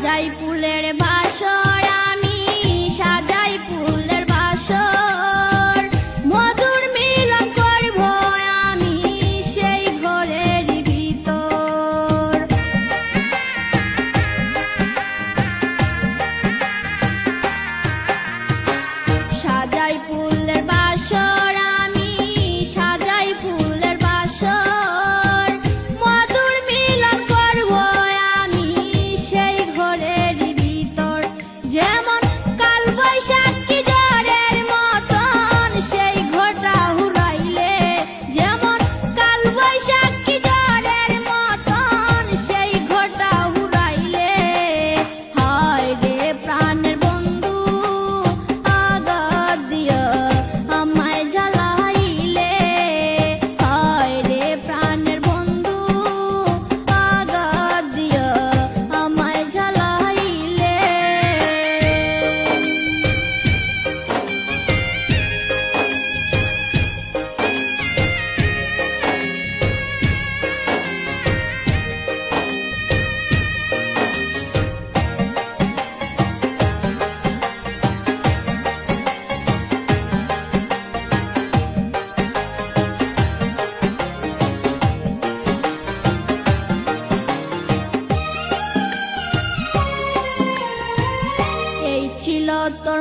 সাজাই ফুলের বাসর আমি সাজাই ফুলের বাসর মধুর মিলন করব আমি সেই ঘরের ভিতর সাজাই ফুলের বাসর আমি সাজাই ফুলের বাসর মধুর মিলন করব আমি সেই ঘরের ভিতর যেমন কাল বৈশাখী ঝড়ের মতন সেই ঘরটা হুড়াইলে যেমন কাল বৈশাখী ঝড়ের মতন সেই ঘরটা হুড়াইলে হায় রে প্রাণের বন্ধু আঘাত দিয়া আমায় জ্বালাইলে হায় রে প্রাণের বন্ধু আঘাত দিয়া আমায় জ্বালাইলে এই ছিল তোর